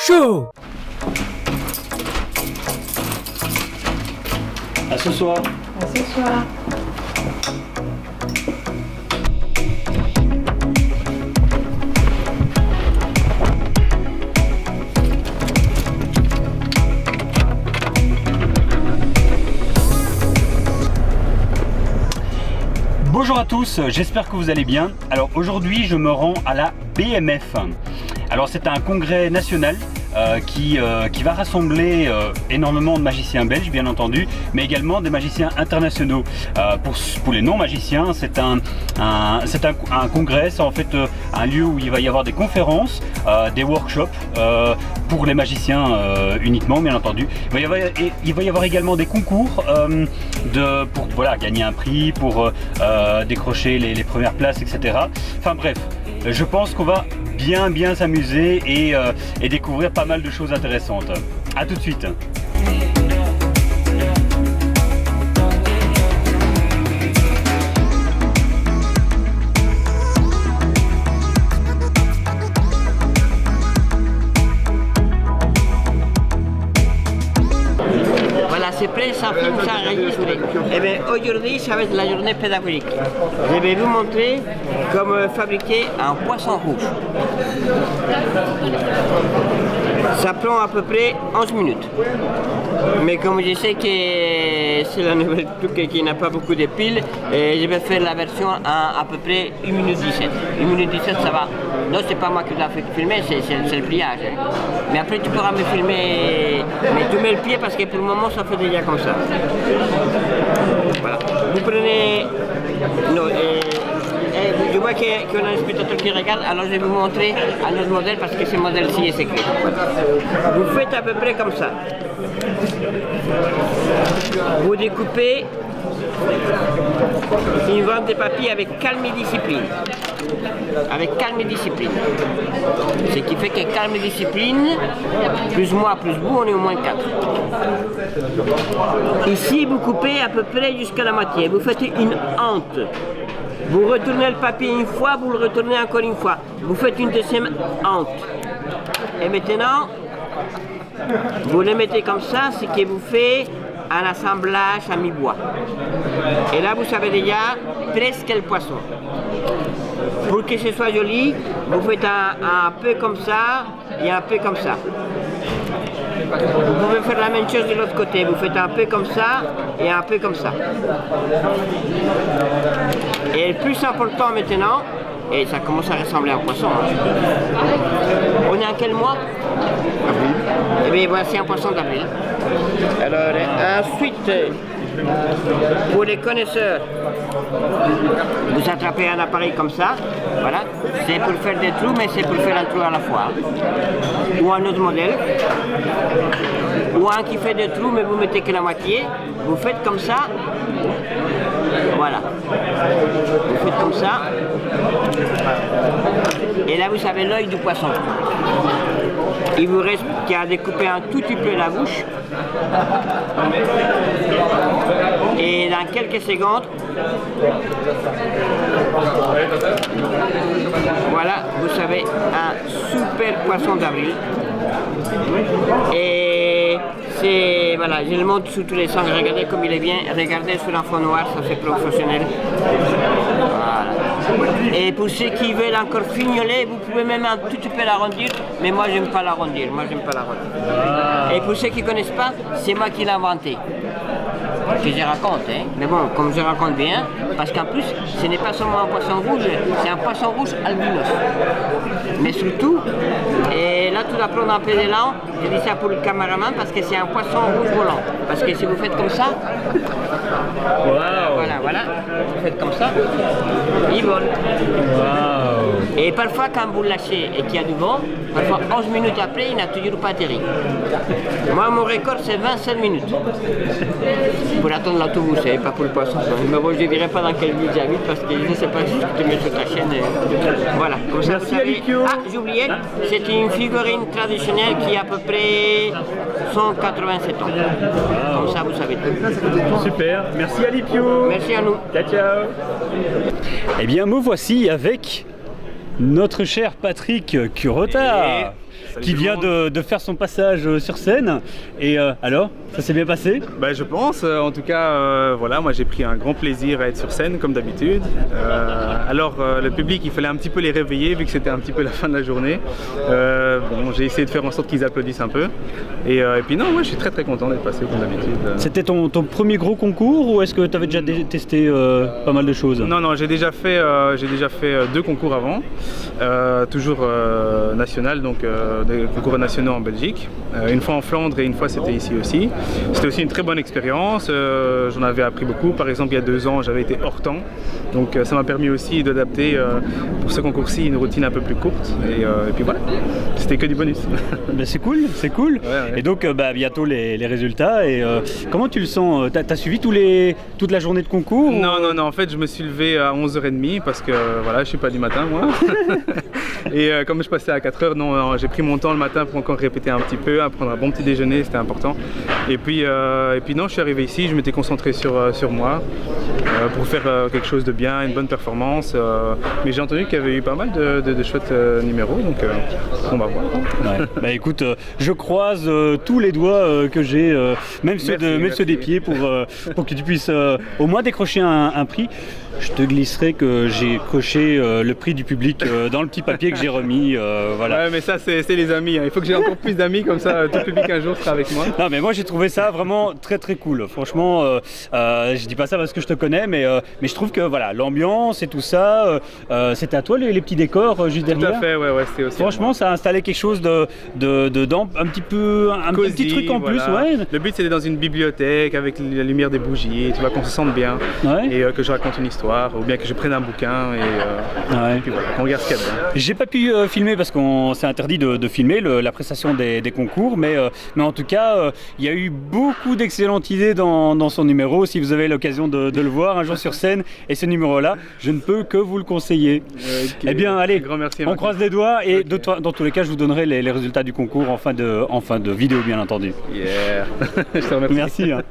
Show. À ce soir. À ce soir. Bonjour à tous, j'espère que vous allez bien. Alors aujourd'hui je me rends à la BMF. Alors c'est un congrès national qui va rassembler énormément de magiciens belges bien entendu, mais également des magiciens internationaux. Pour les non-magiciens, c'est un congrès, c'est en fait un lieu où il va y avoir des conférences, des workshops pour les magiciens uniquement bien entendu. Il va y avoir également des concours pour voilà, gagner un prix, pour décrocher les premières places, etc. Enfin bref, je pense qu'on va bien s'amuser et découvrir pas mal de choses intéressantes. A tout de suite. Voilà, c'est prêt, ça filme, ça enregistre. Et bien aujourd'hui, ça va être la journée pédagogique. Je vais vous montrer comment fabriquer un poisson rouge. Ça prend à peu près 11 minutes. Mais comme je sais que c'est la nouvelle truc qui n'a pas beaucoup de piles, je vais faire la version à peu près 1 minute 17. 1 minute 17 ça va. Non, c'est pas moi qui l'ai fait filmer, c'est le pliage. Hein. Mais après tu pourras me filmer, mais tu mets le pied parce que pour le moment ça fait déjà comme ça. Voilà. Vous prenez... Non, je vois qu'on a un spectateur qui regarde, alors je vais vous montrer un autre modèle parce que ce modèle-ci est secret. Vous faites à peu près comme ça. Vous découpez une bande de papier avec calme et discipline. Avec calme et discipline. Ce qui fait que calme et discipline, plus moi, plus vous, on est au moins 4. Ici, vous coupez à peu près jusqu'à la moitié. Vous faites une hante. Vous retournez le papier une fois, vous le retournez encore une fois. Vous faites une deuxième hante. Et maintenant, vous le mettez comme ça, ce qui vous fait un assemblage à mi-bois. Et là, vous savez déjà presque le poisson. Pour que ce soit joli, vous faites un peu comme ça et un peu comme ça. Vous pouvez faire la même chose de l'autre côté. Vous faites un peu comme ça et un peu comme ça. Et le plus important maintenant, et ça commence à ressembler à un poisson. Hein. On est en quel mois? Avril. Eh bien voici un poisson d'avril. Alors ensuite, pour les connaisseurs, vous attrapez un appareil comme ça, voilà, c'est pour faire des trous, mais c'est pour faire un trou à la fois. Ou un autre modèle, ou un qui fait des trous, mais vous mettez que la moitié, vous faites comme ça, voilà, vous faites comme ça, et là vous avez l'œil du poisson. Il vous reste qu'à découper un tout petit peu la bouche. Et dans quelques secondes, voilà, vous savez, un super poisson d'avril. Et c'est, voilà, je le montre sous tous les sens. Regardez comme il est bien. Regardez sur un fond noir, ça fait professionnel. Voilà. Et pour ceux qui veulent encore fignoler, vous pouvez même un tout petit peu l'arrondir, mais moi j'aime pas l'arrondir, Et pour ceux qui ne connaissent pas, c'est moi qui l'ai inventé. Que je raconte, hein. Mais bon, comme je raconte bien, parce qu'en plus, ce n'est pas seulement un poisson rouge, c'est un poisson rouge albinos. Mais surtout, et là tu dois prendre un peu d'élan, je dis ça pour le caméraman parce que c'est un poisson rouge volant. Parce que si vous faites comme ça, voilà, vous faites comme ça, il vole. Wow. Et parfois quand vous lâchez et qu'il y a du vent, parfois 11 minutes après, il n'a toujours pas atterri. Moi mon record c'est 27 minutes. Pour attendre l'autobus, et pas pour le poisson. Mais bon, je ne dirai pas dans quelle ville j'habite parce que je ne sais pas si je te mets sur ta chaîne. Voilà, comme ça vous savez. Ah, j'ai oublié, c'est une figurine traditionnelle qui a à peu près 187 ans. Comme ça, vous savez tout. Super, merci Alipio. Merci à nous. Ciao, ciao. Eh bien, me voici avec notre cher Patrick Curota, Salut qui tout le vient monde. de faire son passage sur scène. Et alors, ça s'est bien passé? Bah, je pense, en tout cas, voilà, moi j'ai pris un grand plaisir à être sur scène comme d'habitude. Alors le public, il fallait un petit peu les réveiller vu que c'était un petit peu la fin de la journée. Bon, j'ai essayé de faire en sorte qu'ils applaudissent un peu. Et puis non, moi je suis très très content d'être passé comme d'habitude. C'était ton premier gros concours ou est-ce que tu avais déjà testé pas mal de choses? Non, j'ai déjà fait 2 concours avant, toujours national, donc des concours nationaux en Belgique. Une fois en Flandre et une fois c'était ici aussi. C'était aussi une très bonne expérience, j'en avais appris beaucoup. Par exemple, il y a 2 ans, j'avais été hors temps, donc ça m'a permis aussi d'adapter pour ce concours-ci une routine un peu plus courte. Et puis voilà, c'était que du bonus. Ben, c'est cool, c'est cool. Ouais. Et donc bientôt les résultats. Et comment tu le sens? T'as suivi toute la journée de concours? Non, en fait je me suis levé à 11h30 parce que voilà, je suis pas du matin moi. Et comme je passais à 4h, non, j'ai pris mon temps le matin pour encore répéter un petit peu, à prendre un bon petit déjeuner, c'était important. Et puis non, je suis arrivé ici, je m'étais concentré sur moi pour faire quelque chose de bien, une bonne performance. Mais j'ai entendu qu'il y avait eu pas mal de chouettes numéros, donc on va voir. Ouais. Bah écoute, je croise tous les doigts que j'ai, même ceux des pieds, pour que tu puisses au moins décrocher un prix. Je te glisserai que j'ai coché le prix du public dans le petit papier que j'ai remis. Voilà. Ouais, mais ça c'est les amis, hein. Il faut que j'ai encore plus d'amis, comme ça tout le public un jour sera avec moi. Non mais moi j'ai trouvé ça vraiment très très cool. Franchement, je dis pas ça parce que je te connais, mais je trouve que voilà, l'ambiance et tout ça, c'était à toi les petits décors juste derrière. Tout à fait, ouais, c'était aussi. Franchement, ça a installé quelque chose un petit truc en plus, voilà. ouais. Le but c'était dans une bibliothèque avec la lumière des bougies, tu vois, qu'on se sente bien, Ouais. et que je raconte une histoire, ou bien que je prenne un bouquin et puis voilà, qu'on regarde ce qu'il y a dedans. J'ai pas pu filmer parce qu'on s'est interdit de filmer la prestation des concours, mais en tout cas, il y a eu beaucoup d'excellentes idées dans son numéro. Si vous avez l'occasion de le voir un jour sur scène, et ce numéro-là, je ne peux que vous le conseiller. Okay. Eh bien, allez, Grand merci, on croise les doigts et Okay. dans tous les cas, je vous donnerai les résultats du concours en fin de vidéo, bien entendu. Yeah. Je te remercie. Merci. Hein.